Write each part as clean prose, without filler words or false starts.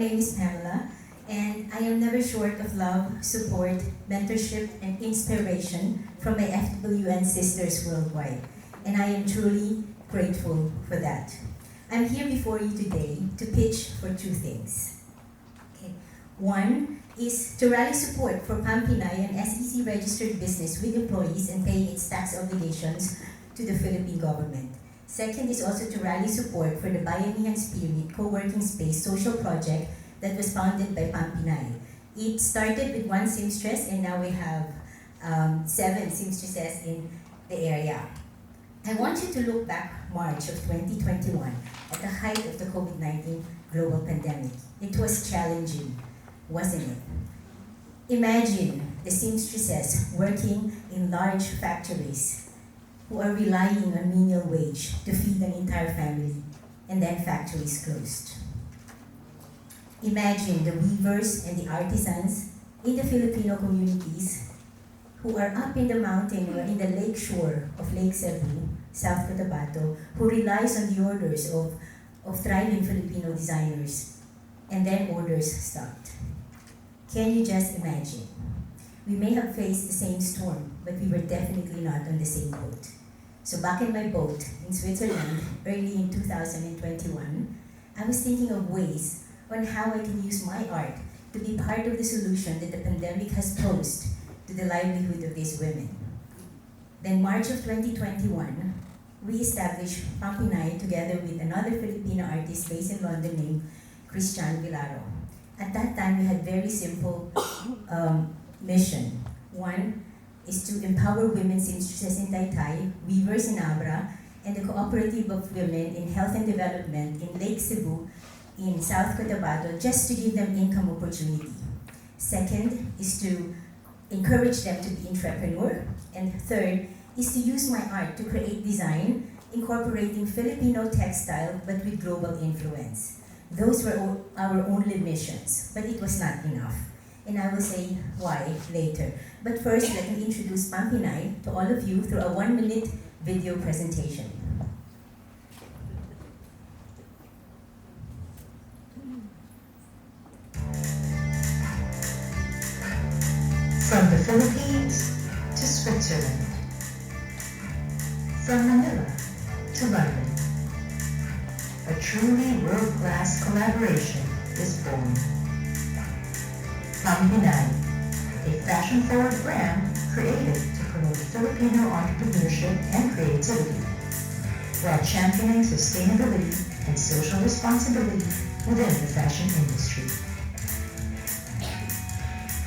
My name is Pamela, and I am never short of love, support, mentorship, and inspiration from my FWN sisters worldwide, and I am truly grateful for that. I'm here before you today to pitch for two things. Okay. One is to rally support for PamPinay, an SEC registered business with employees and paying its tax obligations to the Philippine government. Second is also to rally support for the Bayanihan Spirit co-working space social project that was founded by PamPinay. It started with one seamstress and now we have 7 seamstresses in the area. I want you to look back March of 2021 at the height of the COVID-19 global pandemic. It was challenging, wasn't it? Imagine the seamstresses working in large factories who are relying on menial wage to feed an entire family, and then factories closed. Imagine the weavers and the artisans in the Filipino communities who are up in the mountain or in the lake shore of Lake Cebu, South Cotabato, who relies on the orders of thriving Filipino designers, and then orders stopped. Can you just imagine? We may have faced the same storm, but we were definitely not on the same boat. So back in my boat in Switzerland, early in 2021, I was thinking of ways on how I can use my art to be part of the solution that the pandemic has posed to the livelihood of these women. Then March of 2021, we established PamPinay together with another Filipino artist based in London named Christian Vilaro. At that time, we had very simple mission. One is to empower women seamstresses in Taytay, weavers in Abra, and the Cooperative of Women in Health and Development in Lake Cebu in South Cotabato, just to give them income opportunity. Second is to encourage them to be entrepreneur. And third is to use my art to create design incorporating Filipino textile but with global influence. Those were our only missions, but it was not enough. And I will say why later. But first, let me introduce PamPinay to all of you through a 1-minute video presentation. From the Philippines to Switzerland, from Manila to London, a truly world-class collaboration is born. PamPinay, a fashion-forward brand created to promote Filipino entrepreneurship and creativity, while championing sustainability and social responsibility within the fashion industry.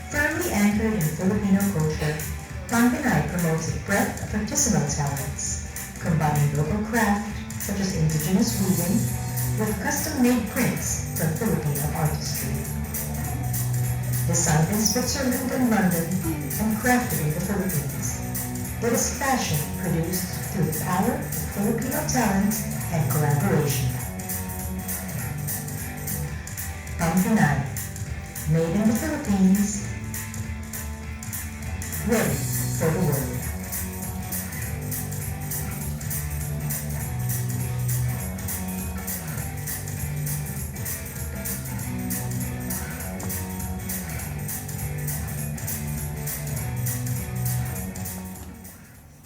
Firmly anchored in Filipino culture, PamPinay promotes a breadth of artisanal talents, combining local craft such as indigenous weaving with custom-made prints from Filipino artistry. Designed in Switzerland and London and crafted in the Philippines, it is fashion produced through the power of Filipino talent and collaboration. PamPinay, made in the Philippines, ready for the world.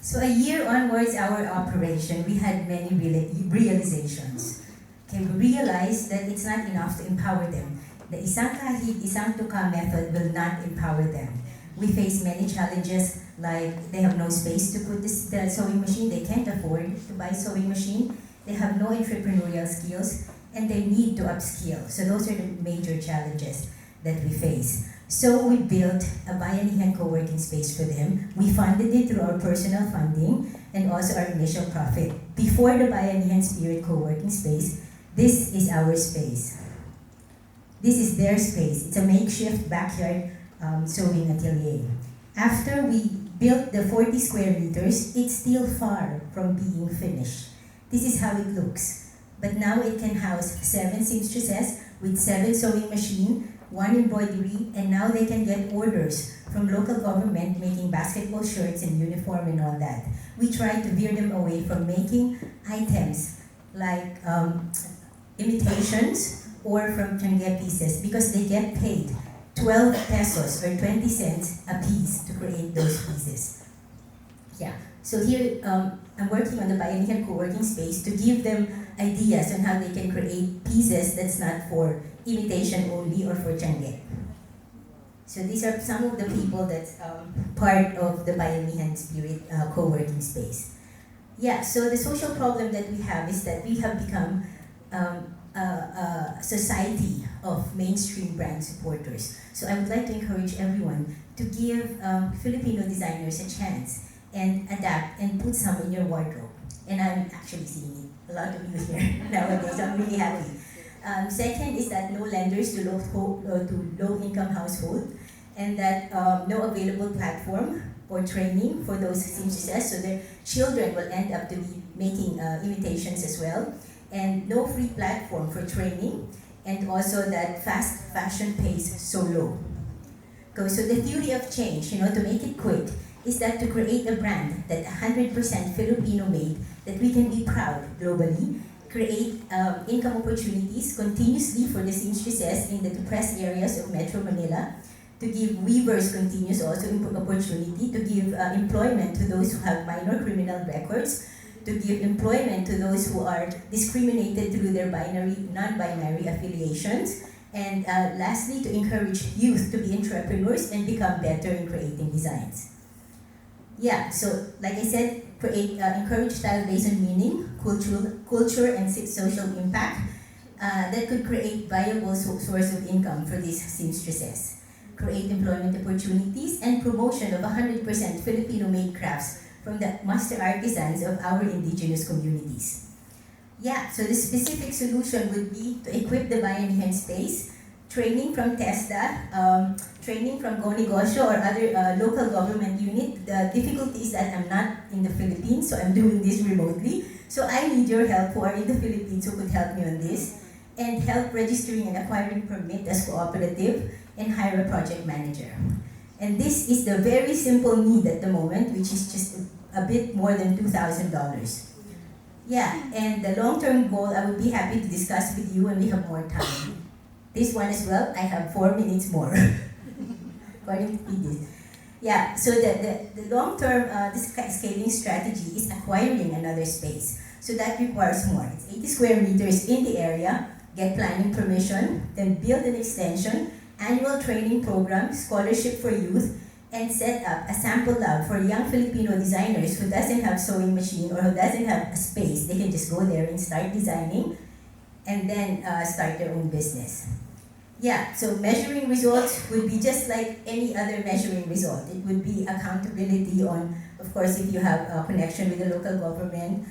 So a year onwards our operation, we had many realizations. Okay, we realized that it's not enough to empower them. The isang kahit, isang tuka method will not empower them. We face many challenges like they have no space to put the sewing machine, they can't afford to buy sewing machine, they have no entrepreneurial skills, and they need to upskill. So those are the major challenges that we face. So we built a Bayanihan co-working space for them. We funded it through our personal funding and also our initial profit. Before the Bayanihan Spirit co-working space, this is our space. This is their space. It's a makeshift backyard sewing atelier. After we built the 40 square meters, it's still far from being finished. This is how it looks. But now it can house 7 seamstresses with 7 sewing machines, 1 embroidery, and now they can get orders from local government making basketball shirts and uniform and all that. We try to veer them away from making items like imitations or from Changi pieces because they get paid 12 pesos or 20 cents a piece to create those pieces. Yeah, so here I'm working on the Bayanihan co-working space to give them ideas on how they can create pieces that's not for imitation only or for Changi. So these are some of the people that's part of the Bayanihan Spirit co-working space. Yeah, so the social problem that we have is that we have become a society of mainstream brand supporters. So I would like to encourage everyone to give Filipino designers a chance and adapt and put some in your wardrobe. And I'm actually seeing it, a lot of you here nowadays, so I'm really happy. Second is that no lenders to low-income household, and that no available platform or training for those seamstresses, so their children will end up to be making imitations as well, and no free platform for training, and also that fast fashion pays so low. So the theory of change, to make it quick, is that to create a brand that 100% Filipino made, that we can be proud globally, create income opportunities continuously for the seamstresses in the depressed areas of Metro Manila, to give weavers continuous also opportunity, to give employment to those who have minor criminal records, to give employment to those who are discriminated through their non-binary affiliations, and lastly, to encourage youth to be entrepreneurs and become better in creating designs. Yeah, so like I said, encourage style based on meaning, culture and social impact that could create viable source of income for these seamstresses. Create employment opportunities and promotion of 100% Filipino-made crafts from the master artisans of our indigenous communities. Yeah, so the specific solution would be to equip the Bayanihan space, training from TESDA, training from Go-Negosyo or other local government unit. The difficulty is that I'm not in the Philippines, so I'm doing this remotely. So I need your help who are in the Philippines who could help me on this, and help registering and acquiring permit as cooperative, and hire a project manager. And this is the very simple need at the moment, which is just a bit more than $2,000. Yeah, and the long-term goal I would be happy to discuss with you when we have more time. This one as well, I have 4 minutes more. According to this. Yeah, so the long-term scaling strategy is acquiring another space. So that requires more. It's 80 square meters in the area, get planning permission, then build an extension, annual training program, scholarship for youth, and set up a sample lab for young Filipino designers who doesn't have sewing machine or who doesn't have a space. They can just go there and start designing and then start their own business. Yeah, so measuring results would be just like any other measuring result. It would be accountability on, of course, if you have a connection with the local government,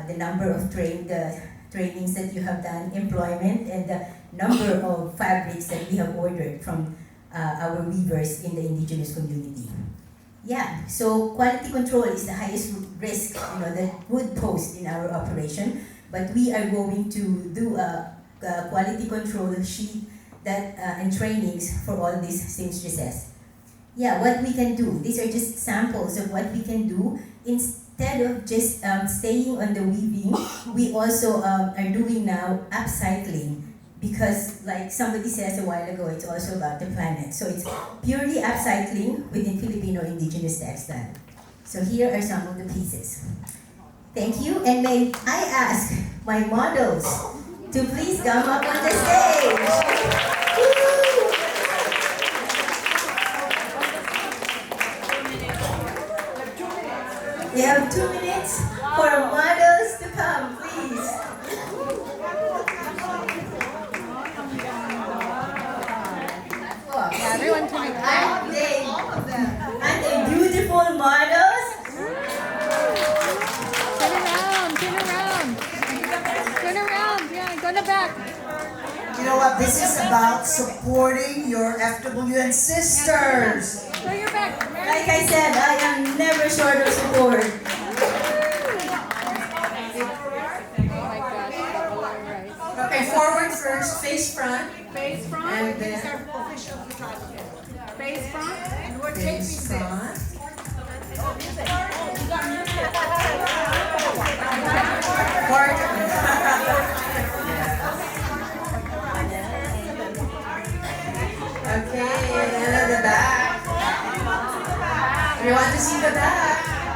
the number of trainings that you have done, employment, and the number of fabrics that we have ordered from our weavers in the indigenous community. Yeah, so quality control is the highest risk that would pose in our operation, but we are going to do a quality control sheet and trainings for all these seamstresses. Yeah, what we can do, these are just samples of what we can do. Instead of just staying on the weaving, we also are doing now upcycling, because like somebody says a while ago, it's also about the planet. So it's purely upcycling within Filipino indigenous textile. So here are some of the pieces. Thank you, and may I ask my models to please come up on the stage. We have 2 minutes for models to come, please. Yeah, everyone coming. Aren't they beautiful models? Turn around, turn around. Turn around, yeah, go to the back. You know what? This is about supporting your FWN sisters. Show your back. Like I said, I am never short of support. Oh my gosh, Okay, forward first, face front. Face front, And these then- are official photography. Face front, and we're taking Face this. front. Forward. you want to see the back.